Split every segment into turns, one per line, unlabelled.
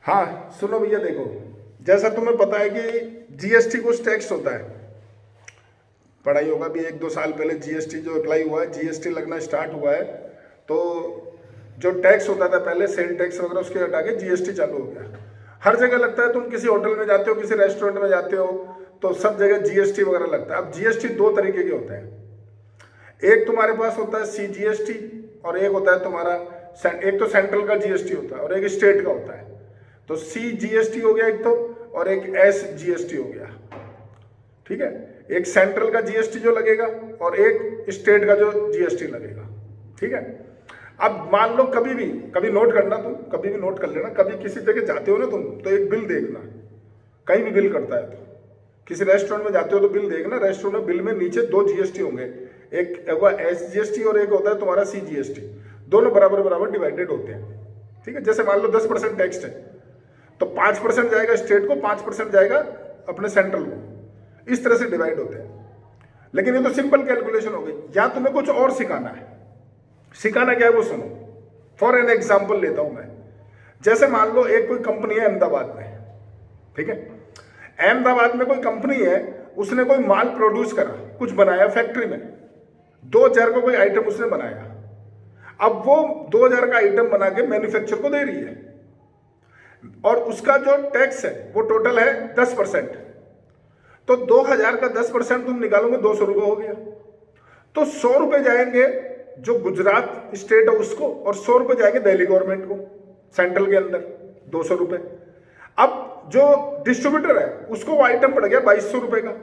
हाँ सुनो भैया, देखो जैसा तुम्हें पता है कि जीएसटी कुछ टैक्स होता है, पढ़ाई होगा भी 1-2 साल पहले जीएसटी जो अप्लाई हुआ है, जीएसटी लगना स्टार्ट हुआ है। तो जो टैक्स होता था पहले सेल टैक्स वगैरह, उसके हटा के जीएसटी चालू हो गया। हर जगह लगता है, तुम किसी होटल में जाते हो, किसी रेस्टोरेंट में जाते हो तो सब जगह जीएसटी वगैरह लगता है। अब जीएसटी दो तरीके के होते हैं, एक तुम्हारे पास होता है सीजीएसटी और एक होता है तुम्हारा, एक तो सेंट्रल का जीएसटी होता है और एक स्टेट का होता है। तो सीजीएसटी हो गया एक तो, और एक एसजीएसटी हो गया। ठीक है, एक सेंट्रल का जीएसटी जो लगेगा और एक स्टेट का जो जीएसटी लगेगा। ठीक है, अब मान लो कभी नोट करना, तुम कभी भी नोट कर लेना, कभी किसी जगह जाते हो ना तुम, तो एक बिल देखना, कहीं भी बिल करता है तो किसी रेस्टोरेंट में जाते हो तो बिल देखना, रेस्टोरेंट में बिल में नीचे दो जीएसटी होंगे, एक होगा एसजीएसटी और एक होता है तुम्हारा सीजीएसटी। दोनों बराबर बराबर डिवाइडेड होते हैं। ठीक है, जैसे मान लो 10% टैक्स है तो 5% जाएगा स्टेट को, 5% जाएगा अपने सेंट्रल को, इस तरह से डिवाइड होते हैं। लेकिन ये तो सिंपल कैलकुलेशन हो गई। या तुम्हें कुछ और सिखाना है, सिखाना क्या है वो सुनो। फॉर एन एग्जाम्पल लेता हूं मैं, जैसे मान लो एक कोई कंपनी है अहमदाबाद में। ठीक है, अहमदाबाद में कोई कंपनी है, उसने कोई माल प्रोड्यूस करा, कुछ बनाया फैक्ट्री में, 2000 का कोई आइटम उसने बनाया। अब वो 2000 का आइटम बना के मैन्युफैक्चर को दे रही है और उसका जो टैक्स है वो टोटल है 10%। तो 2000 का 10% तुम निकालोगे, 200 रुपये हो गया। तो 100 रुपये जाएंगे जो गुजरात स्टेट है उसको, और 100 रुपये जाएंगे दिल्ली गवर्नमेंट को, सेंट्रल के अंदर 200 रुपये। अब जो डिस्ट्रीब्यूटर है उसको वो आइटम पड़ गया 2200 रुपये का।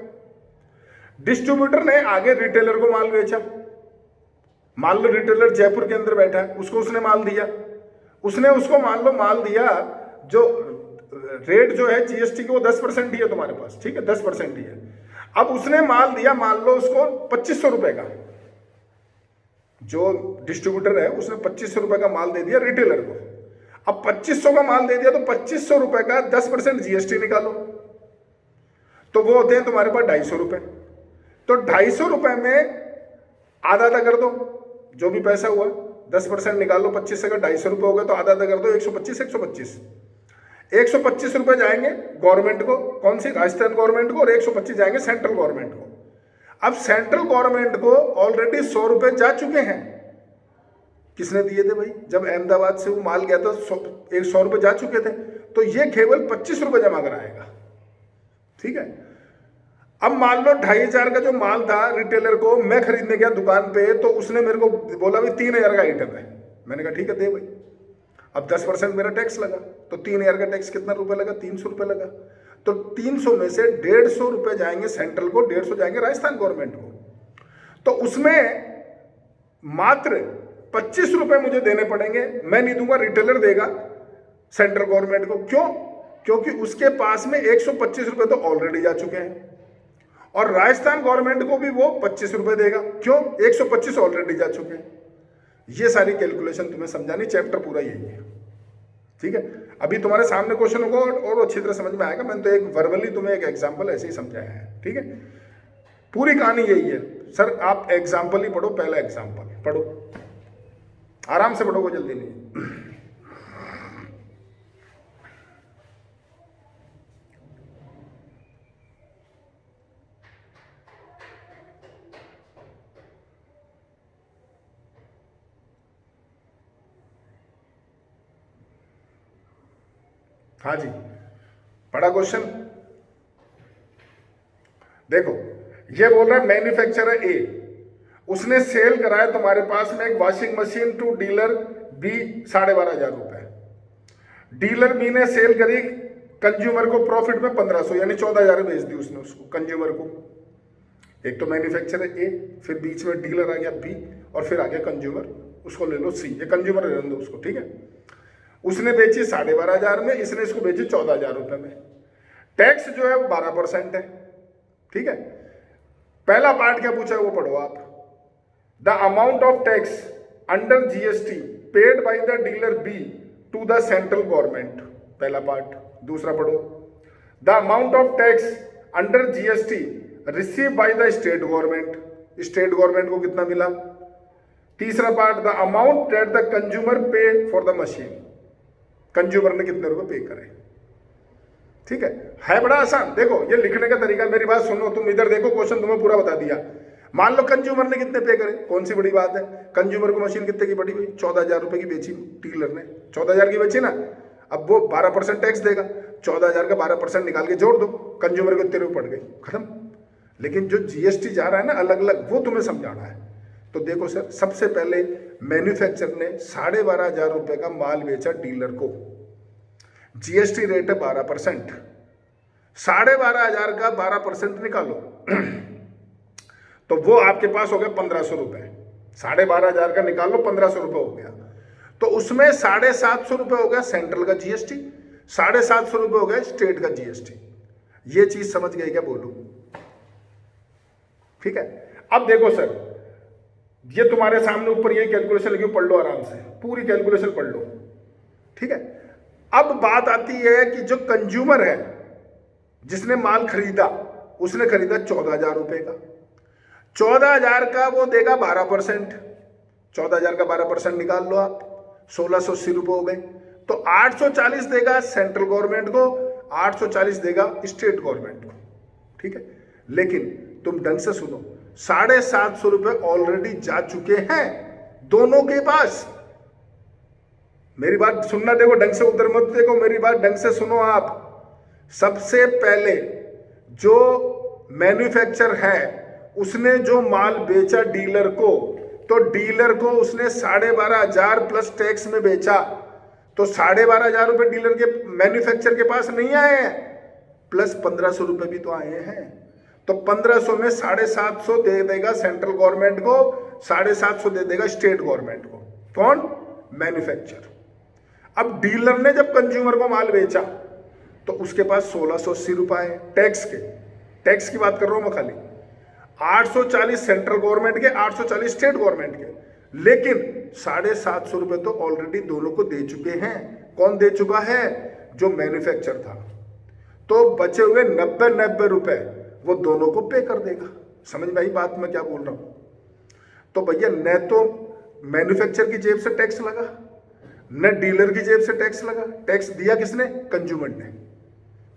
डिस्ट्रीब्यूटर ने आगे रिटेलर को माल बेचा, मान लो रिटेलर जयपुर के अंदर बैठा है, उसको उसने माल दिया, उसने उसको मान लो माल दिया, जो रेट जो है जीएसटी की वो 10% ही है तुम्हारे पास। ठीक है, 10% ही है। अब उसने माल दिया मान लो उसको 2500 रुपए का, जो डिस्ट्रीब्यूटर है उसने 2500 रुपए का माल दे दिया रिटेलर को। अब 2500 का माल दे दिया तो 2500 रुपए का 10% जीएसटी निकालो, तो वो होते हैं तुम्हारे पास 250 रुपए। तो 250 रुपए में आधा आधा कर दो, जो भी पैसा हुआ 10% निकालो, 25 से का 250 रुपए हो गए तो आधा आधा कर दो, 125 125 125 रुपए जाएंगे गवर्नमेंट को, कौन सी, राजस्थान गवर्नमेंट को, और 125 जाएंगे सेंट्रल गवर्नमेंट को। अब सेंट्रल गवर्नमेंट को ऑलरेडी 100 रुपए जा चुके हैं। किसने दिए थे भाई? जब अहमदाबाद से वो माल गया था 100 रुपए जा चुके थे, तो ये केवल 25 रुपए जमा कराएगा। ठीक है, अब मान लो 2500 का जो माल था रिटेलर को, मैं खरीदने गया दुकान पे, तो उसने मेरे को बोला भाई 3000 का आइटम है। मैंने कहा ठीक है दे भाई। अब 10% मेरा टैक्स लगा, तो 3000 का टैक्स कितना रुपए लगा? 300 रुपए लगा। तो 300 में से 150 रुपए जाएंगे सेंट्रल को, 150 जाएंगे राजस्थान गवर्नमेंट को। तो उसमें मात्र 25 रुपए मुझे देने पड़ेंगे, मैं नहीं दूंगा, रिटेलर देगा सेंट्रल गवर्नमेंट को। क्यों? क्योंकि उसके पास में 125 रुपए तो ऑलरेडी जा चुके हैं, और राजस्थान गवर्नमेंट को भी वो 25 रुपए देगा। क्यों? 125 ऑलरेडी जा चुके हैं। ये सारी कैलकुलेशन तुम्हें समझानी, चैप्टर पूरा यही है। ठीक है, अभी तुम्हारे सामने क्वेश्चन होगा और अच्छी तरह समझ में आएगा। मैंने तो एक वर्बली तुम्हें एक एग्जांपल ऐसे ही समझाया है। ठीक है, पूरी कहानी यही है। सर आप एग्जांपल ही पढ़ो, पहला एग्जांपल पढ़ो, आराम से पढ़ो, कोई जल्दी नहीं। हाँ जी, पढ़ा क्वेश्चन? देखो ये बोल रहा है मैन्युफैक्चरर ए, उसने सेल कराया तुम्हारे पास में एक washing machine to dealer B 12,500 रुपए। डीलर बी ने सेल करी कंज्यूमर को प्रॉफिट में 1500, यानी 14,000 बेच दी उसने उसको कंज्यूमर को। एक तो मैन्युफैक्चरर ए, फिर बीच में डीलर आ गया बी, और फिर आ गया कंज्यूमर, उसको ले लो सी, ये कंज्यूमर रहने दो उसको। ठीक है, उसने बेची 12,500 में, इसने इसको बेची 14,000 रुपए में। टैक्स जो है वो 12% है। ठीक है, पहला पार्ट क्या पूछा है वो पढ़ो आप। The amount of tax under GST paid by the dealer B to the central government, पहला पार्ट। दूसरा पढ़ो, the amount of tax under GST receive by the state government, state government को कितना मिला। तीसरा part, the amount that the consumer pay for the machine, consumer ने कितने रुपए पे करे। ठीक है बड़ा आसान। देखो ये लिखने का तरीका, मेरी बात सुनो, तुम इधर देखो, क्वेश्चन तुम्हें पूरा बता दिया। मान लो कंज्यूमर ने कितने पे करे, कौन सी बड़ी बात है। कंज्यूमर को मशीन कितने की पड़ी हुई, 14,000 रुपए की बेची डीलर ने, 14,000 की बेची ना। अब वो 12% टैक्स देगा, 14,000 का 12% निकाल के जोड़ दो, कंज्यूमर को इतने रुपए पड़ गई, खत्म। लेकिन जो जीएसटी जा रहा है ना अलग अलग, वो तुम्हें समझाना है। तो देखो सर, सबसे पहले मैन्युफैक्चरर ने 12,500 रुपए का माल बेचा डीलर को, जीएसटी रेट है 12%, 12,500 का 12% निकालो तो वो आपके पास हो गया 1,500 रुपए। 12,500 का निकालो, 1,500 रुपए हो गया। तो उसमें 750 रुपए हो गया सेंट्रल का जीएसटी, 750 रुपए हो गया स्टेट का जीएसटी। ये चीज समझ गए क्या, बोलो। ठीक है, अब देखो सर, ये तुम्हारे सामने ऊपर ये कैलकुलेशन लगी, पढ़ लो आराम से, पूरी कैलकुलेशन पढ़ लो। ठीक है, अब बात आती है कि जो कंज्यूमर है, जिसने माल खरीदा, उसने खरीदा 14,000 रुपए का, 14,000 का वो देगा 12%, 14,000 का 12% निकाल लो आप, 1,680 रुपए हो गए। तो 840 देगा सेंट्रल गवर्नमेंट को, 840 देगा स्टेट गवर्नमेंट को। ठीक है, लेकिन तुम ढंग से सुनो, 750 रुपए ऑलरेडी जा चुके हैं दोनों के पास। मेरी बात सुनना, देखो ढंग से, उधर मत देखो, मेरी बात ढंग से सुनो आप। सबसे पहले जो मैन्युफैक्चरर है, उसने जो माल बेचा डीलर को, तो डीलर को उसने 12,500 प्लस टैक्स में बेचा, तो 12,500 रुपए डीलर के, मैन्युफैक्चरर के पास नहीं आए हैं, प्लस 1,500 रुपए भी तो आए हैं। तो 1,500 में 750 दे देगा सेंट्रल गवर्नमेंट को, 750 दे देगा स्टेट गवर्नमेंट को। कौन, मैन्युफैक्चरर। अब डीलर ने जब कंज्यूमर को माल बेचा तो उसके पास 1,680 रुपए टैक्स के, टैक्स की बात कर रहा हूं मैं खाली, 840 सेंट्रल गवर्नमेंट के, 840 स्टेट गवर्नमेंट के, लेकिन 750 रुपए तो ऑलरेडी दोनों को दे चुके हैं। कौन दे चुका है, जो मैन्युफैक्चरर था। तो बचे हुए 90 रुपए वो दोनों को पे कर देगा। समझ में आई बात मैं क्या बोल रहा हूं। तो भैया न तो मैन्युफैक्चरर की जेब से टैक्स लगा, न डीलर की जेब से टैक्स लगा। टैक्स दिया किसने, कंज्यूमर ने,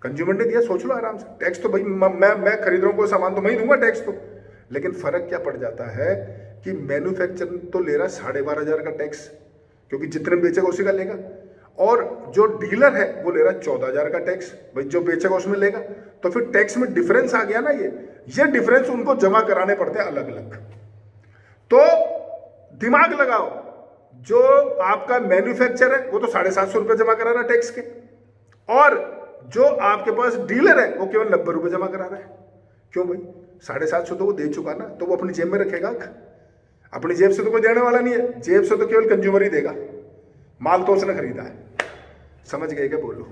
कंज्यूमर ने दिया। सोच लो आराम से, टैक्स तो भाई मैं खरीद रहा हूं कोई सामान तो मैं ही दूंगा टैक्स तो। लेकिन फर्क क्या पड़ जाता है कि मैन्युफैक्चरर तो ले रहा 12,500 का टैक्स, क्योंकि जितने बेचेगा उसी का लेगा, और जो डीलर है वो ले रहा 14,000 का टैक्स, भाई जो बेचेगा उसमें लेगा। तो फिर टैक्स में डिफरेंस आ गया ना, ये डिफरेंस उनको जमा कराने पड़ते हैं अलग अलग। तो दिमाग लगाओ, जो आपका मैन्युफैक्चरर है वो तो 750 रुपए जमा करा रहा है टैक्स के, और जो आपके पास डीलर है वो केवल 90 रुपए जमा करा रहा है। क्यों भाई, 750 तो वो दे चुका ना, तो वो अपनी जेब में रखेगा। अपनी जेब से तो कोई देने वाला नहीं है, जेब से तो केवल कंज्यूमर ही देगा, माल तो उसने खरीदा है। समझ गए क्या, बोलो।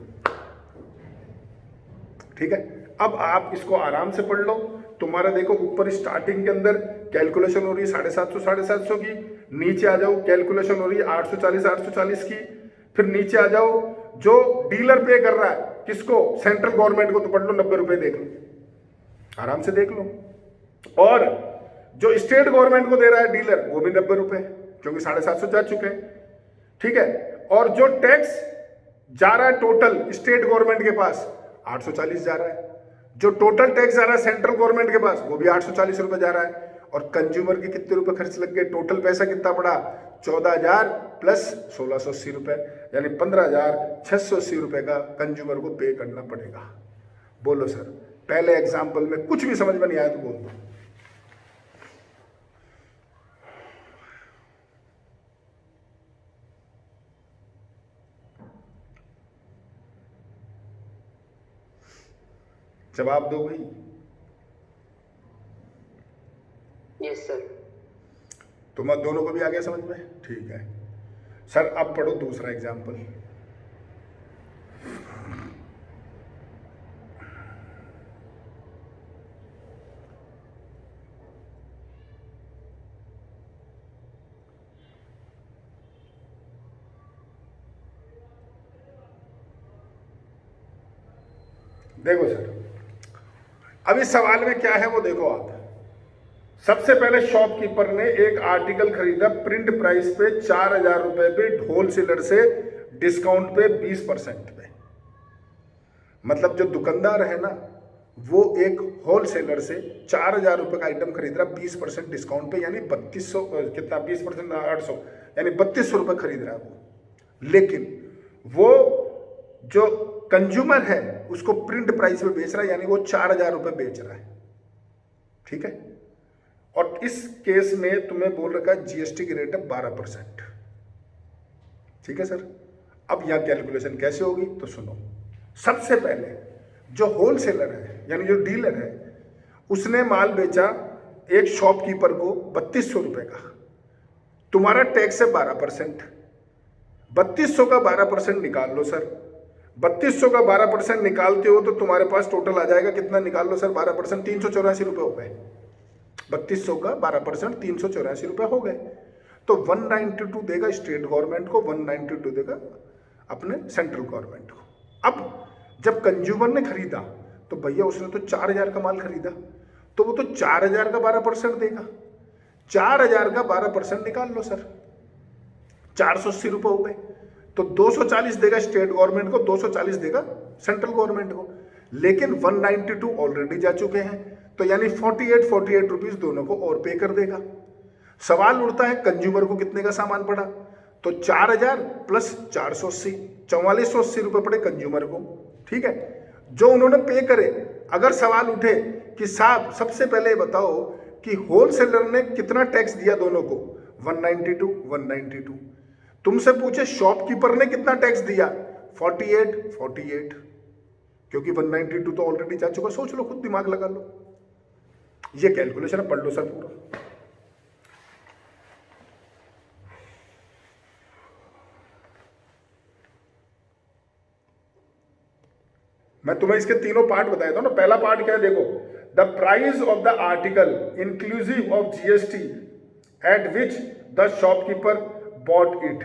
ठीक है, अब आप इसको आराम से पढ़ लो। तुम्हारा देखो ऊपर स्टार्टिंग के अंदर कैलकुलेशन हो रही है 750 की, नीचे आ जाओ कैलकुलेशन हो रही है 840 की, फिर नीचे आ जाओ जो डीलर पे कर रहा है किसको, सेंट्रल गवर्नमेंट को, तो पढ़ लो 90 रुपए देख लो, आराम से देख लो। और जो स्टेट गवर्नमेंट को दे रहा है डीलर, वो भी 90 रुपए, क्योंकि 750 जा चुके हैं। ठीक है, और जो टैक्स जा रहा है टोटल स्टेट गवर्नमेंट के पास 840 जा रहा है, जो टोटल टैक्स जा रहा है सेंट्रल गवर्नमेंट के पास वो भी 840 रुपए जा रहा है। और कंज्यूमर के कितने रुपए खर्च लग गए, टोटल पैसा कितना पड़ा, 14,000 प्लस 1,680 रुपए, यानी 15,680 रुपए का कंज्यूमर को पे करना पड़ेगा। बोलो सर, पहले एग्जाम्पल में कुछ भी समझ में नहीं आया तो बोल दो। जवाब दो भाई।
Yes sir.
तुम दोनों को भी आ गया समझ में, ठीक है सर। अब पढ़ो दूसरा एग्जाम्पल। देखो सर, अब इस सवाल में क्या है वो देखो आप। सबसे पहले शॉपकीपर ने एक आर्टिकल खरीदा प्रिंट प्राइस पे 4,000 रुपए पे होलसेलर से डिस्काउंट पे 20% पे। मतलब जो दुकानदार है ना, वो एक होलसेलर से 4,000 रुपये का आइटम खरीद रहा 20% डिस्काउंट पे, यानी 3200, कितना 20% 800, यानी 3200 रुपये खरीद रहा है वो। लेकिन वो जो कंज्यूमर है उसको प्रिंट प्राइस पे बेच रहा है, यानी वो 4,000 रुपये बेच रहा है। ठीक है। और इस केस में तुम्हें बोल रखा है जीएसटी की रेट है 12%। ठीक है सर। अब यहां कैलकुलेशन कैसे होगी तो सुनो। सबसे पहले जो होलसेलर है यानी जो डीलर है, उसने माल बेचा एक शॉपकीपर को 3200 रुपये का। तुम्हारा टैक्स है 12%। 3200 का 12% निकाल लो सर। 3200 का 12% निकालते हो तो तुम्हारे पास टोटल आ जाएगा, कितना निकाल लो सर 12%, 384 रुपये हो गए। 3200 का 12% 384 रुपये हो गए। तो 192 देगा स्टेट गवर्नमेंट को, 192 देगा अपने सेंट्रल गवर्नमेंट को। अब जब कंज्यूमर ने खरीदा तो भैया उसने तो 4,000 का माल खरीदा, तो वो तो 4,000 का 12% देगा। 4,000 का 12% निकाल लो सर, 480 रुपये हो गए। तो 240 देगा स्टेट गवर्नमेंट को, 240 देगा सेंट्रल गवर्नमेंट को। लेकिन 192 ऑलरेडी जा चुके हैं, तो यानी 48 रुपीज दोनों को और पे कर देगा। सवाल उठता है कंज्यूमर को कितने का सामान पड़ा, तो 4,000 प्लस 480, 4480 रुपये पड़े कंज्यूमर को। ठीक है, जो उन्होंने पे करे। अगर सवाल उठे कि साहब सबसे पहले बताओ कि होलसेलर ने कितना टैक्स दिया दोनों को, 192। तुमसे पूछे शॉपकीपर ने कितना टैक्स दिया, 48, क्योंकि 192 तो ऑलरेडी जा चुका। सोच लो, खुद दिमाग लगा लो। ये कैलकुलेशन पढ़ लो सर पूरा। मैं तुम्हें इसके तीनों पार्ट बताया था ना। पहला पार्ट क्या है देखो, the price of the article inclusive of GST at which the shopkeeper bought it.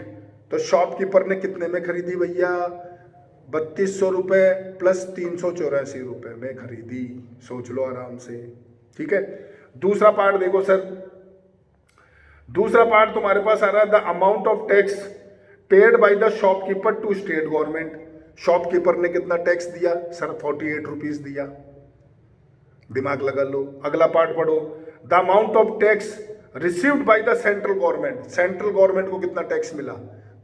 तो शॉपकीपर ने कितने में खरीदी भैया, 3200 रुपये प्लस 384 रुपये में खरीदी। सोच लो आराम से। ठीक है। दूसरा पार्ट देखो सर, दूसरा पार्ट तुम्हारे पास आ रहा है the amount of tax paid by the shopkeeper to state government. Shopkeeper ने कितना टैक्स दिया सर, 48 रुपीज दिया। दिमाग लगा लो। अगला पार्ट पढ़ो, the amount of tax received by the central government. Central government को कितना टैक्स मिला,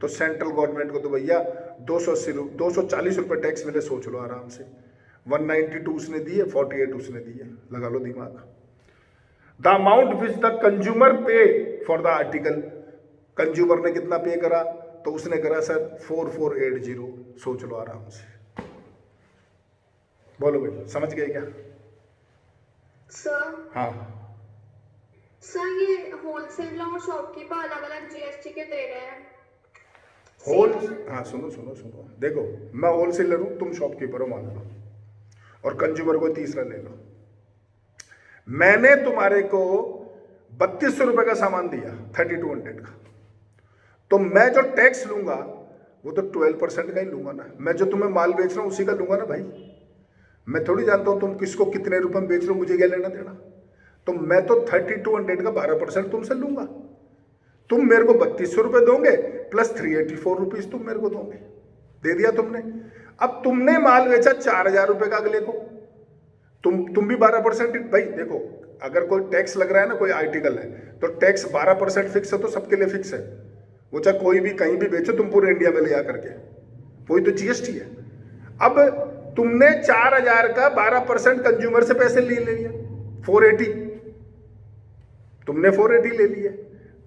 तो सेंट्रल गवर्नमेंट को तो भैया 240 रुपये टैक्स मिले। सोच लो आराम से। 192 उसने दिए, 48 उसने दिए। लगा लो दिमाग। The amount which the consumer pay for the article. Consumer ने कितना पे करा, तो उसने करा सर 4480। सोच लो आराम से। बोलो भाई, समझ गए क्या?
सर
हाँ
सर, ये होलसेलर और शॉपकीपर अलग अलग जीएसटी के दे रहे हैं।
हाँ सुनो देखो, मैं होलसेलर हूं, तुम शॉपकीपर हो मान लो, और कंज्यूमर को तीसरा ले लो। मैंने तुम्हारे को 3200 रुपये का सामान दिया, 3200 का, तो मैं जो टैक्स लूंगा वो तो 12% का ही लूंगा ना। मैं जो तुम्हें माल बेच रहा हूं उसी का लूंगा ना भाई। मैं थोड़ी जानता हूं तुम किसको कितने रुपए में बेच रहे हो, मुझे क्या लेना देना। तो मैं तो 3200 का 12% तुमसे लूंगा। तुम मेरे को 3200 रुपये दोगे प्लस 384 रुपीज तुम मेरे को दोगे। दे दिया तुमने। अब तुमने माल बेचा 4,000 रुपये का अगले को, तुम भी 12%। भाई देखो, अगर कोई टैक्स लग रहा है ना, कोई आर्टिकल है, तो टैक्स 12% फिक्स है, तो सबके लिए फिक्स है। वो चाहे कोई भी कहीं भी बेचो तुम पूरे इंडिया में ले आ करके, वही तो जीएसटी है। अब तुमने 4,000 का 12% कंज्यूमर से पैसे ले लिया, 480। तुमने 480 ले लिए,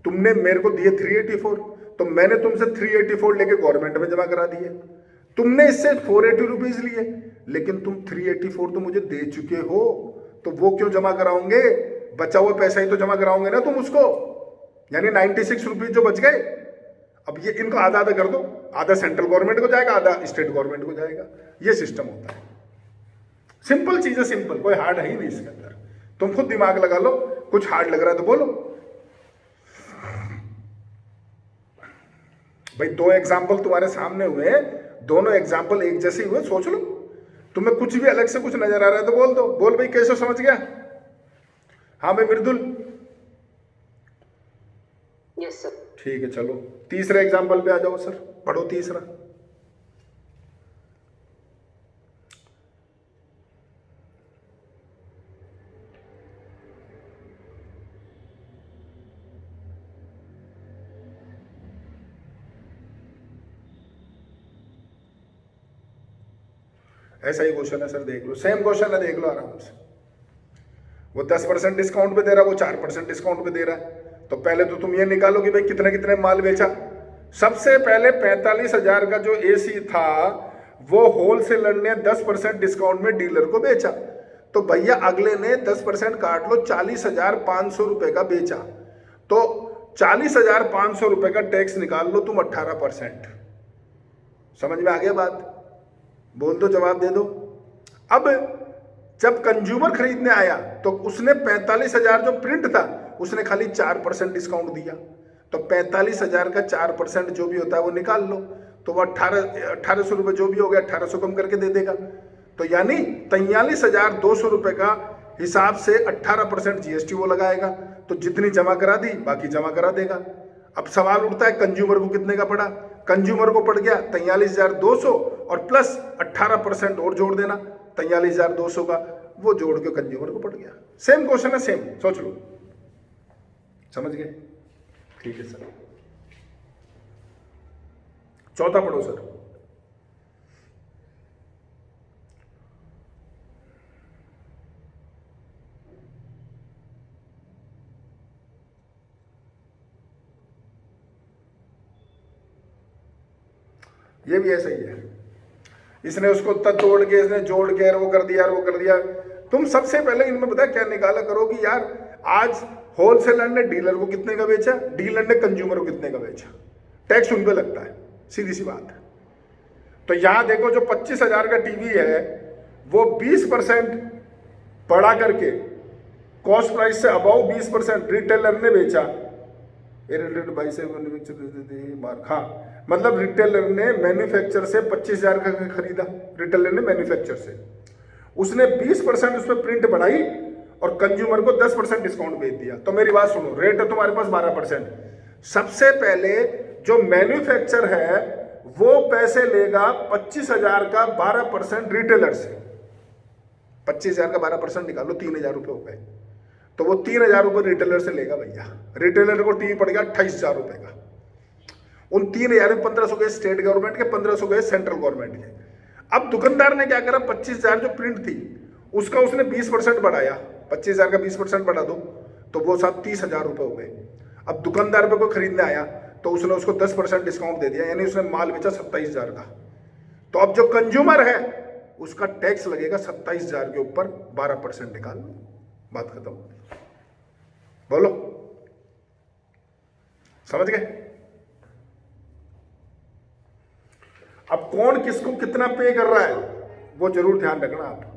तुमने मेरे को दिए 384, तो मैंने तुमसे 384 लेके गवर्नमेंट में जमा करा दिए। तुमने इससे 480 रुपीज लिए, लेकिन तुम 384 तो मुझे दे चुके हो, तो वो क्यों जमा कराओगे? बचा हुआ पैसा ही तो जमा कराओगे ना तुम उसको, यानी 96 रुपीज जो बच गए। अब ये इनको आधा आधा कर दो, आधा सेंट्रल गवर्नमेंट को जाएगा, आधा स्टेट गवर्नमेंट को जाएगा। ये सिस्टम होता है। सिंपल चीज है, सिंपल, कोई हार्ड है ही नहीं इसके अंदर। तुम खुद दिमाग लगा लो, कुछ हार्ड लग रहा है तो बोलो। भाई 2 एग्जाम्पल तुम्हारे सामने हुए, दोनों एग्जाम्पल एक जैसे हुए। सोच लो, तुम्हें कुछ भी अलग से कुछ नजर आ रहा है तो बोल दो। बोल भाई, कैसे समझ गया? हाँ भाई मृदुल,
यस सर।
ठीक है, चलो तीसरे एग्जाम्पल पे आ जाओ सर। पढ़ो तीसरा। ऐसा ही क्वेश्चन है सर, देख लो, सेम क्वेश्चन है, देख लो आराम से। वो 10% डिस्काउंट पे दे रहा है, वो 4% डिस्काउंट पे दे रहा है। तो पहले तो तुम ये निकालो कि भाई कितने कितने माल बेचा। सबसे पहले 45,000 का जो एसी था वो होलसेलर ने 10% डिस्काउंट में डीलर को बेचा। तो भैया अगले ने 10% काट लो, 40,500 रुपए का बेचा। तो 40,500 रुपए का टैक्स निकाल लो तुम 18%। समझ में आ गया बात? बोल दो, जवाब दे दो। अब जब कंज्यूमर खरीदने आया तो उसने 45,000 जो प्रिंट था उसने खाली 4% डिस्काउंट दिया। तो 45,000 का 4% जो भी होता है वो निकाल लो, तो वो 1800 रुपये जो भी हो गया 1800 कम करके दे देगा। तो यानी 43,200 रुपये का हिसाब से 18% जीएसटी वो लगाएगा। तो जितनी जमा करा दी बाकी जमा करा देगा। अब सवाल उठता है कंज्यूमर को कितने का पड़ा? कंज्यूमर को पड़ गया 43,200 और प्लस 18% और जोड़ देना 43,200 का, वो जोड़ के कंज्यूमर को पड़ गया। सेम क्वेश्चन है, सेम, सोच लो। समझ गए? ठीक है सर। चौथा पढ़ो सर। ये भी ऐसा ही है, इसने उसको तक तोड़ के, इसने जोड़ के, वो कर दिया, वो कर दिया। तुम सबसे पहले इनमें पता क्या निकाला करो कि यार आज होलसेलर ने डीलर को कितने का बेचा, डीलर ने कंज्यूमर को कितने का बेचा, टैक्स उन पे लगता है, सीधी सी बात है। तो यहां देखो जो 25,000 का टीवी है वो 20% बढ़ा करके कॉस्ट प्राइस से अबाउ 20% रिटेलर ने बेचा। हाँ, मतलब रिटेलर ने मैन्युफैक्चर से 25,000 का खरीदा, रिटेलर ने मैन्युफैक्चर से, उसने 20% उसमें प्रिंट बढ़ाई और कंज्यूमर को 10% डिस्काउंट भेज दिया। तो मेरी बात सुनो, रेट है तुम्हारे पास 12%। सबसे पहले जो मैन्युफैक्चर है वो पैसे लेगा 25,000 का 12% रिटेलर से। 25,000 का 12% निकालो, 3,000 रुपये हो गए। तो वो 3,000 रुपये रिटेलर से लेगा भैया। रिटेलर को टीवी पड़ गया 28,000 रुपये का। उन 3,000 में 1,500 गए स्टेट गवर्नमेंट के, 1,500 गए सेंट्रल गवर्नमेंट के। अब दुकानदार ने क्या करा, 25,000 जो प्रिंट थी उसका उसने 20% बढ़ाया। 25,000 का 20% बढ़ा दो तो वो साथ 30,000 रुपये हो गए। अब दुकानदार पे कोई खरीदने आया तो उसने उसको 10% डिस्काउंट दे दिया, यानी उसने माल बेचा 27,000 का। तो अब जो कंज्यूमर है उसका टैक्स लगेगा 27,000 के ऊपर 12% निकाल लो, बात खत्म। बोलो, समझ गए? अब कौन किसको कितना पे कर रहा है वो जरूर ध्यान रखना आप।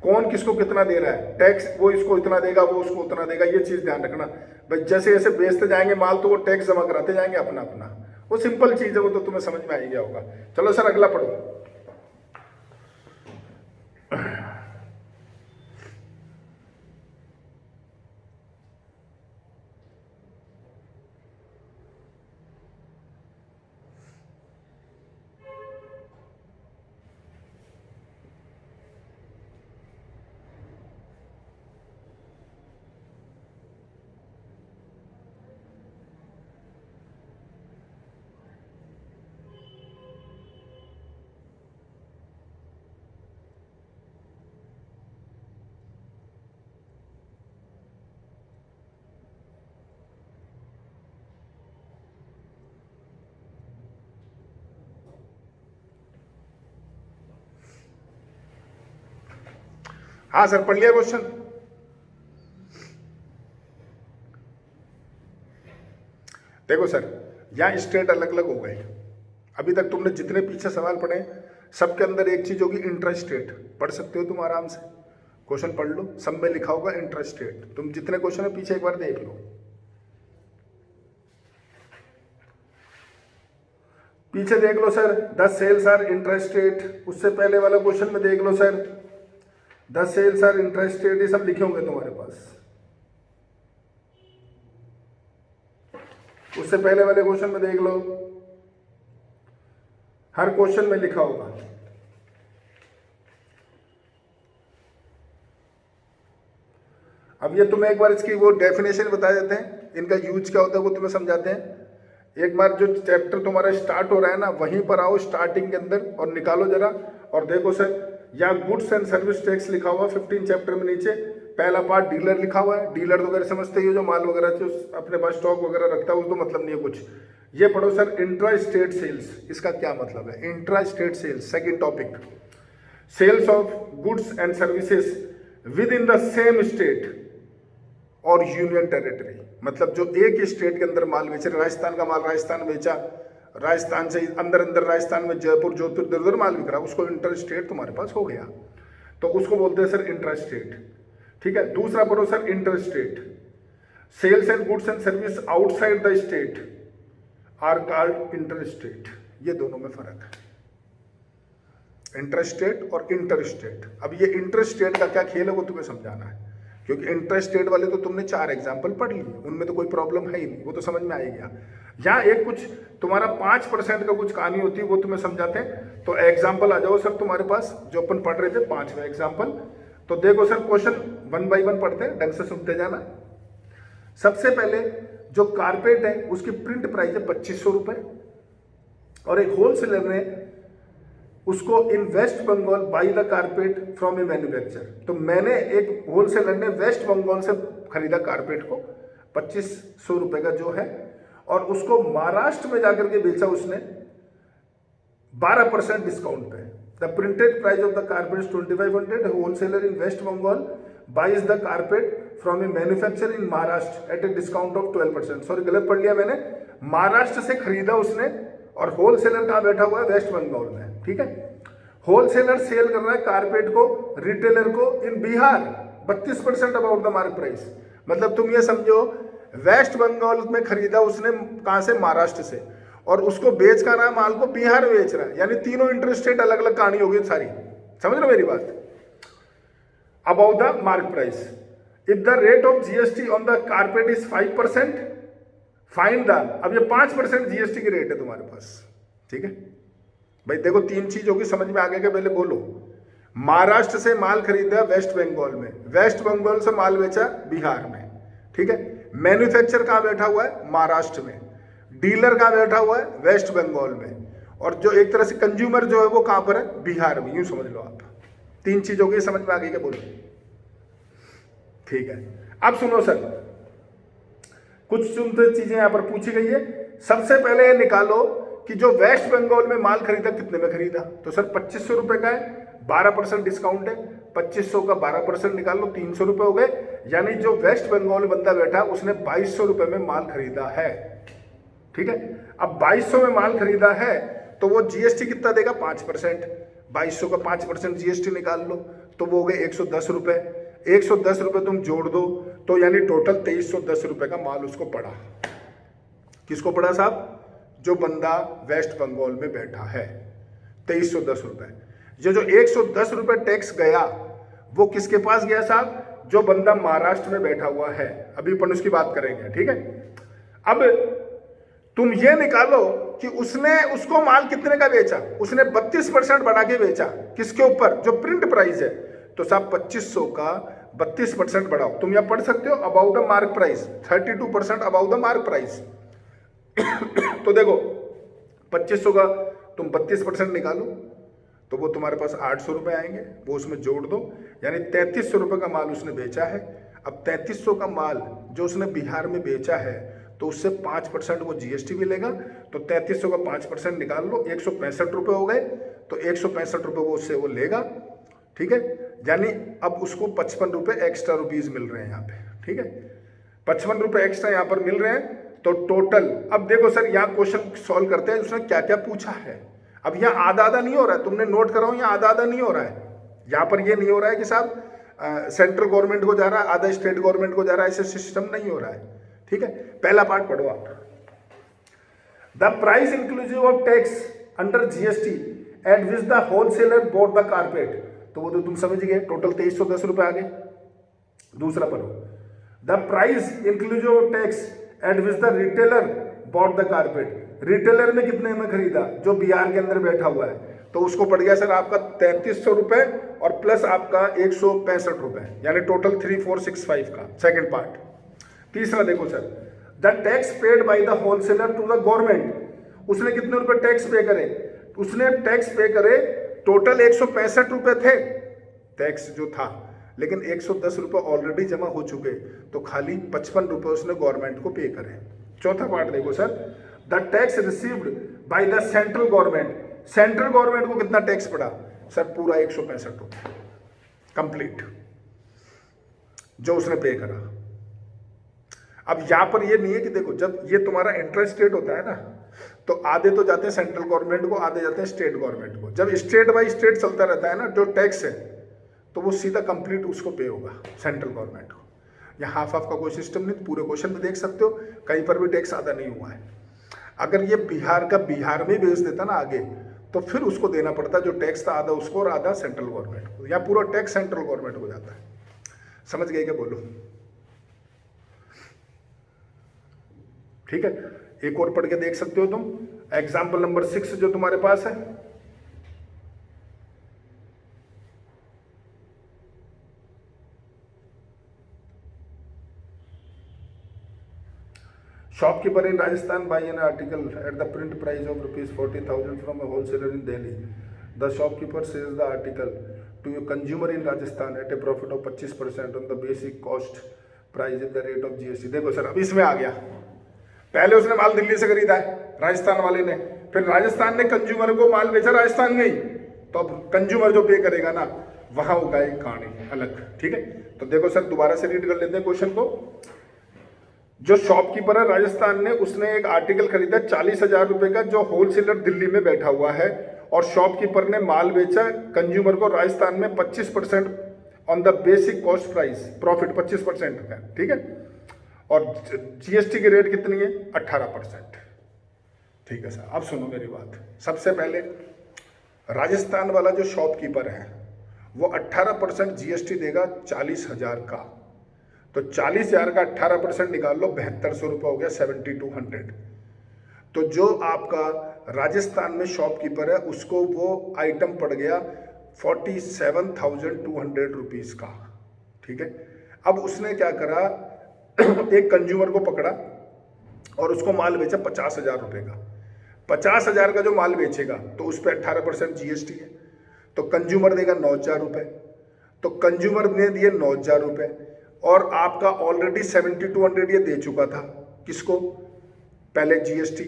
कौन किसको कितना दे रहा है टैक्स, वो इसको इतना देगा, वो उसको उतना देगा, ये चीज ध्यान रखना भाई। जैसे जैसे बेचते जाएंगे माल तो वो टैक्स जमा कराते जाएंगे अपना अपना। वो सिंपल चीज है, वो तो तुम्हें समझ में आ ही गया होगा। चलो सर अगला पढ़ो। हाँ सर, पढ़ लिया क्वेश्चन? देखो सर, यहां स्टेट अलग अलग हो गए। अभी तक तुमने जितने पीछे सवाल पढ़े सबके अंदर एक चीज होगी इंट्रा स्टेट। पढ़ सकते हो तुम आराम से, क्वेश्चन पढ़ लो, सब में लिखा होगा इंट्रा स्टेट। तुम जितने क्वेश्चन है पीछे एक बार देख लो। पीछे देख लो sir, 10 sales are intra state. उससे पहले वाला क्वेश्चन में देख लो sir, 10 sales are intra state. ये सब लिखे होंगे तुम्हारे पास। उससे पहले वाले क्वेश्चन में देख लो, हर क्वेश्चन में लिखा होगा। अब ये तुम्हें एक बार इसकी वो डेफिनेशन बता देते हैं, इनका यूज क्या होता है वो तुम्हें समझाते हैं। एक बार जो चैप्टर तुम्हारा स्टार्ट हो रहा है ना, वहीं पर आओ स्टार्टिंग के अंदर और निकालो जरा। और देखो सर, यहाँ गुड्स एंड सर्विस टैक्स लिखा हुआ 15 चैप्टर में नीचे। पहला पार्ट डीलर लिखा हुआ है। डीलर वगैरह समझते ही, जो माल वगैरह जो अपने पास स्टॉक वगैरह रखता है, वो तो मतलब नहीं है कुछ। ये पढ़ो सर, इंट्रा स्टेट सेल्स, इसका क्या मतलब है? Intra state sales, second topic, sales of goods and services with in the same state और यूनियन टेरिटरी। मतलब जो एक ही स्टेट के अंदर माल बेच रहे, राजस्थान का माल राजस्थान बेचा, राजस्थान से अंदर अंदर राजस्थान में जयपुर जोधपुर इधर उधर माल बिक रहा, उसको इंटर स्टेट तुम्हारे पास हो गया, तो उसको बोलते हैं सर इंट्रा स्टेट। ठीक है। दूसरा पढ़ो sir, inter state sales and goods and service outside the state are called inter state. ये दोनों में फर्क है, इंटर स्टेट और इंटर स्टेट। अब ये इंटर स्टेट का क्या खेल है वो तुम्हें समझाना है, क्योंकि इंटर स्टेट वाले तो तुमने 4 एग्जाम्पल पढ़ लिए, उनमें तो कोई प्रॉब्लम है ही नहीं, वो तो समझ में आ ही गया। यहाँ एक कुछ तुम्हारा 5% का कुछ कहानी होती है, वो तुम्हें समझाते हैं। तो एग्जाम्पल आ जाओ सर तुम्हारे पास, जो अपन पढ़ रहे थे 5वां एग्जाम्पल। तो देखो सर, क्वेश्चन 1 बाय 1 पढ़ते हैं, ढंग से सुनते जाना। सबसे पहले जो कारपेट है उसकी प्रिंट प्राइस है 2500 रुपए, और एक होलसेलर ने उसको in waste Bengal buy the carpet from a manufacture. तो मैंने, एक होलसेलर ने वेस्ट बंगाल से खरीदा कारपेट को 2500 रुपए का जो है, और उसको महाराष्ट्र में जाकर के बेचा उसने 12% डिस्काउंट पे। The printed price of the carpet 2500, wholesaler in waste Bengal buys the carpet from a manufacture in Maharashtra at a discount of 12%। Sorry, गलत पढ़ लिया मैंने, महाराष्ट्र से खरीदा उसने, और होलसेलर कहाँ बैठा हुआ है? वेस्ट बंगाल में। ठीक है। होलसेलर सेल कर रहा है कारपेट को रिटेलर को in Bihar 32% about the market price. मतलब तुम ये समझो, वेस्ट बंगाल में खरीदा उसने, कहां से? महाराष्ट्र से, और उसको बेच कर रहा माल को बिहार में बेच रहा है। यानी तीनों इंटरेस्टेड अलग अलग कहानी होगी सारी, समझ रहे हो मेरी बात? About the market price, if the rate of GST on the carpet is 5%, find the. अब ये 5% जीएसटी की रेट है तुम्हारे पास। ठीक है भाई, देखो 3 चीज होगी, समझ में आ गया? पहले बोलो, महाराष्ट्र से माल खरीदा वेस्ट बंगाल में, वेस्ट बंगाल से माल बेचा बिहार में। ठीक है। मैन्युफैक्चर कहाँ बैठा हुआ है? महाराष्ट्र में। डीलर कहाँ बैठा हुआ है? वेस्ट बंगाल में। और जो एक तरह से कंज्यूमर जो है वो कहाँ पर है? बिहार में। यूं समझ लो आप। 3 चीज होगी, समझ में आ गई क्या? बोलो। ठीक है। अब सुनो सर, कुछ सुनते चीजें यहां पर पूछी गई है। सबसे पहले ये निकालो कि जो वेस्ट बंगाल में माल खरीदा कितने में खरीदा? तो सर 2500 रुपए का है, 12% डिस्काउंट है, 2500 का 12% निकाल लो, 300 रुपए हो गए। यानी जो वेस्ट बंगाल में बंदा बैठा उसने 2200 रुपए में माल खरीदा है। ठीक है। अब 2200 में माल खरीदा है तो वो जीएसटी कितना देगा? 5%। 2200 का 5% जीएसटी निकाल लो, तो वो हो गए 110 रुपए। 110 रुपए तुम जोड़ दो, तो यानी टोटल 2310 रुपए का माल उसको पड़ा। किसको पड़ा साहब? जो बंदा वेस्ट बंगाल में बैठा है, 2310 रुपए। ये जो 110 रुपए टैक्स गया वो किसके पास गया साहब? जो बंदा महाराष्ट्र में बैठा हुआ है। अभी अपन उसकी बात करेंगे। ठीक है। अब तुम ये निकालो कि उसने उसको माल कितने का बेचा? उसने 32% बढ़ा के बेचा। किसके ऊपर? जो प्रिंट प्राइस है। तो साहब 2500 का 32% बढ़ाओ। तुम यहां पढ़ सकते हो about the mark price, 32% about the mark price. तो देखो 2500 का तुम 32% निकालो, तो वो तुम्हारे पास 800 रुपए आएंगे, वो उसमें जोड़ दो, यानी 3300 रुपए का माल उसने बेचा है। अब 3300 का माल जो उसने बिहार में बेचा है, तो उससे 5% वो जीएसटी भी लेगा। तो 3300 का 5% निकाल लो, 165 रुपए हो गए। तो 165 रुपए वो उससे वो लेगा। ठीक है। यानी अब उसको 55 रुपए एक्स्ट्रा रुपीज मिल रहे हैं यहाँ पे। ठीक है। 55 रुपए एक्स्ट्रा यहाँ पर मिल रहे हैं। तो टोटल, अब देखो सर यहाँ क्वेश्चन सॉल्व करते हैं, उसने क्या क्या पूछा है। अब यहाँ आधा आधा नहीं हो रहा है, तुमने नोट कराओ, यहाँ आधा आधा नहीं हो रहा है। यहाँ पर ये नहीं हो रहा है कि साहब सेंट्रल गवर्नमेंट को जा रहा है, आधा स्टेट गवर्नमेंट को जा रहा है, ऐसे सिस्टम नहीं हो रहा है। ठीक है। पहला पार्ट पढ़ो आप। The price inclusive of tax under GST at which the wholesaler bought the carpet. तो वो तो तुम समझ गए, टोटल 2310 रुपए आ गए। दूसरा पढ़ो, the price inclusive of tax at which the retailer bought the carpet. Retailer ने कितने में खरीदा? जो बिहार के अंदर बैठा हुआ है, तो उसको पड़ गया सर आपका 3300 रुपए और प्लस आपका 165 रुपए, यानी टोटल 3465 का। Second part. तीसरा देखो sir, the tax paid by the wholesaler to the government. उसने कितने रुपए टैक्स पे करे? उसने टैक्स पे करे टोटल 165 रुपए थे टैक्स जो था, लेकिन 110 रुपए ऑलरेडी जमा हो चुके, तो खाली 55 रुपए उसने गवर्नमेंट को पे करे। चौथा पार्ट देखो sir, the tax received by the central government. Central government को कितना टैक्स पड़ा सर? पूरा 165 रुपए कंप्लीट जो उसने पे करा। अब यहां पर ये नहीं है कि देखो, जब ये तुम्हारा इंटरेस्ट रेट होता है ना, तो आधे तो जाते हैं सेंट्रल गवर्नमेंट को, आधे जाते हैं स्टेट गवर्नमेंट को। जब स्टेट बाई स्टेट चलता रहता है ना जो टैक्स है, तो वो सीधा कंप्लीट उसको पे होगा सेंट्रल गवर्नमेंट को। या हाफ हाफ का कोई सिस्टम नहीं, पूरे क्वेश्चन में देख सकते हो, कहीं पर भी टैक्स आधा नहीं हुआ है। अगर ये बिहार का बिहार में भेज देता ना आगे, तो फिर उसको देना पड़ता जो टैक्स था, आधा उसको और आधा सेंट्रल गवर्नमेंट को। या पूरा टैक्स सेंट्रल गवर्नमेंट को जाता है। समझ गए क्या? बोलो। ठीक है, एक और पढ़ के देख सकते हो तुम, एग्जाम्पल नंबर 6 जो तुम्हारे पास है। Shopkeeper in Rajasthan buy an article at the print price of rupees 40,000 from a wholesaler in Delhi. The shopkeeper sells the article to a consumer in Rajasthan at a profit of 25% on the basic cost price at the rate of GST. देखो sir, अब इसमें आ गया। पहले उसने माल दिल्ली से खरीदा है राजस्थान वाले ने, फिर राजस्थान ने कंज्यूमर को माल बेचा राजस्थान में ही, तो अब कंज्यूमर जो पे करेगा ना, वहां होगा एक कहानी अलग। ठीक है, तो देखो सर दोबारा से रीड कर लेते हैं क्वेश्चन को। जो शॉपकीपर है राजस्थान ने, उसने एक आर्टिकल खरीदा 40,000 रुपए का, जो होलसेलर दिल्ली में बैठा हुआ है, और शॉपकीपर ने माल बेचा कंज्यूमर को राजस्थान में 25% on the basic cost price, profit 25% का। ठीक है, और जीएसटी की रेट कितनी है? 18%। ठीक है सर, अब सुनो मेरी बात। सबसे पहले राजस्थान वाला जो शॉपकीपर है वो 18% जीएसटी देगा 40,000 का, तो 40,000 का 18% निकाल लो, 7200 रुपये हो गया, 7200। तो जो आपका राजस्थान में शॉपकीपर है उसको वो आइटम पड़ गया 47,200 रुपीज़ का। ठीक है, अब उसने क्या करा, एक कंज्यूमर को पकड़ा और उसको माल बेचा 50,000 रुपये का। 50,000 का जो माल बेचेगा तो उस पर 18% जीएसटी है, तो कंज्यूमर देगा 9,000 रुपये। तो कंज्यूमर ने दिए 9,000 रुपये, और आपका ऑलरेडी 7200 ये दे चुका था किसको? पहले जीएसटी।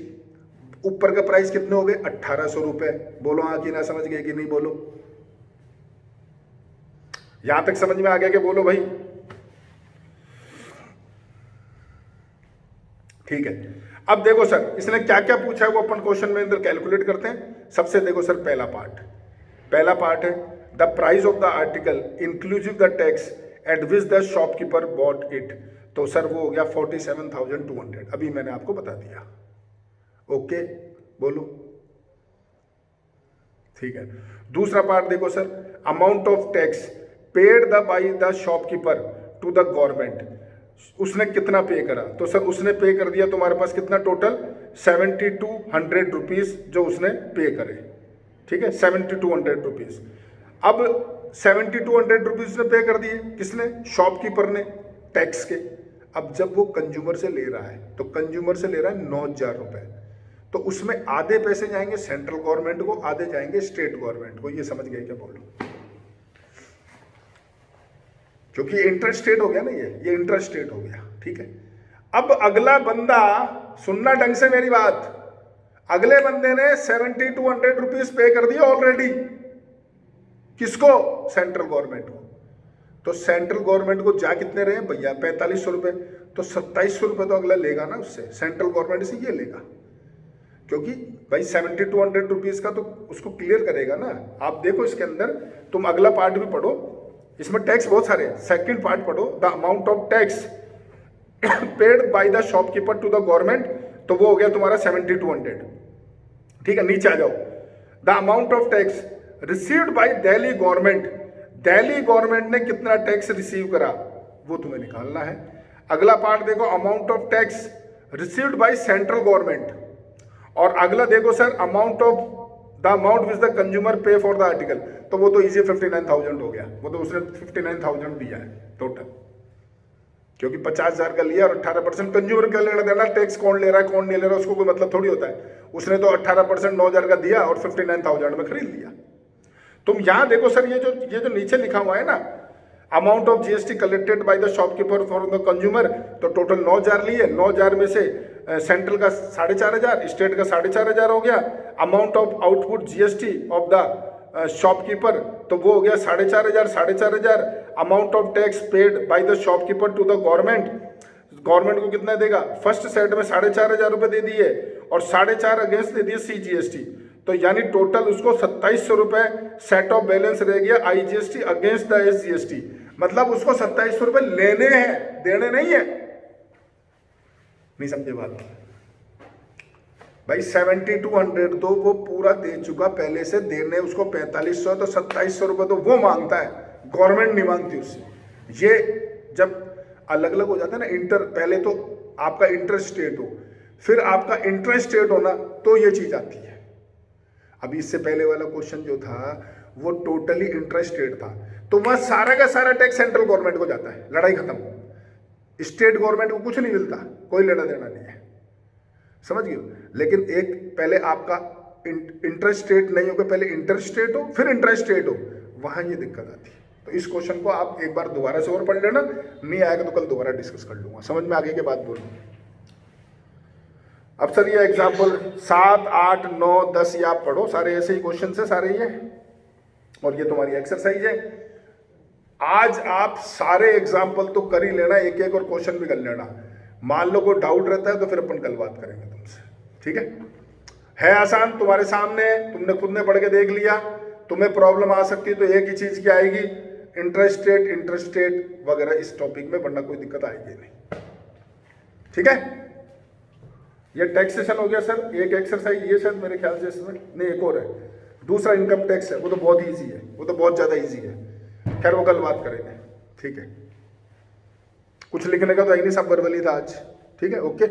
ऊपर का प्राइस कितने हो गए? 1800 रुपये। बोलो हाँ कि ना, समझ गए कि नहीं? बोलो, यहां तक समझ में आ गया कि? बोलो भाई। ठीक है, अब देखो सर इसने क्या क्या पूछा है वो अपन क्वेश्चन में अंदर कैलकुलेट करते हैं। सबसे देखो सर पहला पार्ट है the price of the article inclusive the tax at which the shopkeeper bought it. तो सर वो हो गया 47,200। अभी मैंने आपको बता दिया। ओके, बोलो। ठीक है, दूसरा पार्ट देखो sir, amount of tax paid the by the shopkeeper to the government. उसने कितना पे करा? तो सर उसने पे कर दिया तुम्हारे पास कितना? टोटल 7200 रुपीज जो उसने पे करे। ठीक है, 7200 रुपीज। अब 7200 रुपीज उसने पे कर दिए, किसने? शॉपकीपर ने, टैक्स के। अब जब वो कंज्यूमर से ले रहा है, तो कंज्यूमर से ले रहा है 9,000 रुपए, तो उसमें आधे पैसे जाएंगे सेंट्रल गवर्नमेंट को, आधे जाएंगे स्टेट गवर्नमेंट को। ये समझ गए क्या? बोलो। क्योंकि इंटरेस्ट रेट हो गया ना, ये इंटरेस्ट रेट हो गया। ठीक है, अब अगला बंदा, सुनना ढंग से मेरी बात, अगले बंदे ने 7200 रुपीज पे कर दिया ऑलरेडी। किसको? सेंट्रल गवर्नमेंट को। तो सेंट्रल गवर्नमेंट को जा कितने रहे भैया? 4500 रुपए। तो 2700 रुपए तो अगला लेगा ना उससे, सेंट्रल गवर्नमेंट से ये लेगा, क्योंकि भाई 7200 रुपीज का तो उसको क्लियर करेगा ना। आप देखो इसके अंदर, तुम अगला पार्ट भी पढ़ो, इसमें टैक्स बहुत सारे हैं। सेकंड पार्ट पढ़ो, the amount of tax paid by the shopkeeper to the government, तो वो हो गया तुम्हारा 7200। ठीक है, नीचे आ जाओ, the amount of tax received by Delhi government. Delhi government ने कितना टैक्स रिसीव करा वो तुम्हें निकालना है। अगला पार्ट देखो, amount of tax received by central government, और अगला देखो sir, amount of the amount which the consumer pay for the article, तो वो तो इजी 59,000 हो गया, वो तो उसने 59,000 दिया है टोटल। क्योंकि 50,000 का लिया और 18% कंज्यूमर का लेना देना, टैक्स कौन ले रहा है कौन नहीं ले रहा है उसको कोई मतलब थोड़ी होता है। उसने तो 18% 9,000 का दिया और 59,000 में खरीद लिया। तुम यहां देखो सर, ये जो नीचे लिखा हुआ है ना, amount of GST collected by the shopkeeper for the consumer, तो टोटल 9,000 लिए, 9,000 में से सेंट्रल का 4,500, स्टेट का 4,500 हो गया। Amount of output GST of the shopkeeper, तो वो हो गया 4,500। Amount of tax paid by the shopkeeper to the government, government को कितना देगा, फर्स्ट सेट में 4,500 रुपये दे दिए और 4,500 अगेंस्ट दे दिए CGST, तो यानी टोटल उसको 2,700 रुपये सेट ऑफ बैलेंस रह गया IGST अगेंस्ट द SGST। मतलब उसको 2,700 रुपये लेने हैं, देने नहीं है। नहीं समझे बात भाई? 7,200 तो वो पूरा दे चुका पहले से, देने उसको 4,500, तो 2,700 रुपये तो वो मांगता है, गवर्नमेंट नहीं मांगती उससे। ये जब अलग अलग हो जाता है ना, पहले तो आपका इंटर स्टेट हो, फिर आपका इंटर स्टेट होना, तो ये चीज आती है। अभी इससे पहले वाला क्वेश्चन जो था वो टोटली इंटर स्टेट था, तो वह सारा का सारा टैक्स सेंट्रल गवर्नमेंट को जाता है, लड़ाई खत्म। स्टेट गवर्नमेंट को कुछ नहीं मिलता, कोई लेना देना नहीं है, समझ गए? लेकिन एक पहले आपका इंटर स्टेट नहीं होगा, पहले इंटर स्टेट हो फिर इंटर स्टेट हो, वहां ये दिक्कत आती है। तो इस क्वेश्चन को आप एक बार दोबारा से और पढ़ लेना, नहीं आएगा तो कल दोबारा डिस्कस कर लूंगा, समझ में आगे के बाद बोलूँ। अब सर ये एग्जाम्पल 7, 8, 9, 10 ये आप पढ़ो, सारे ऐसे ही क्वेश्चन है सारे ये, और ये तुम्हारी एक्सरसाइज है। आज आप सारे एग्जाम्पल तो कर ही लेना, एक एक और क्वेश्चन भी कर लेना। मान लो कोई डाउट रहता है तो फिर अपन कल बात करेंगे तुमसे, ठीक है आसान तुम्हारे सामने, तुमने खुद ने पढ़ के देख लिया। तुम्हें प्रॉब्लम आ सकती है तो एक ही चीज की आएगी, इंटरस्टेट वगैरह इस टॉपिक में, वरना कोई दिक्कत आएगी नहीं, ठीक है? ये टैक्सेशन हो गया सर, एक एक्सरसाइज ये शायद मेरे ख्याल से इसमें नहीं, एक और है, दूसरा इनकम टैक्स है, वो तो बहुत ईजी है, वो तो बहुत ज़्यादा ईजी है। खैर वो कल बात करेंगे, ठीक है? कुछ लिखने का तो है नहीं, सब वर्बली था आज, ठीक है? ओके।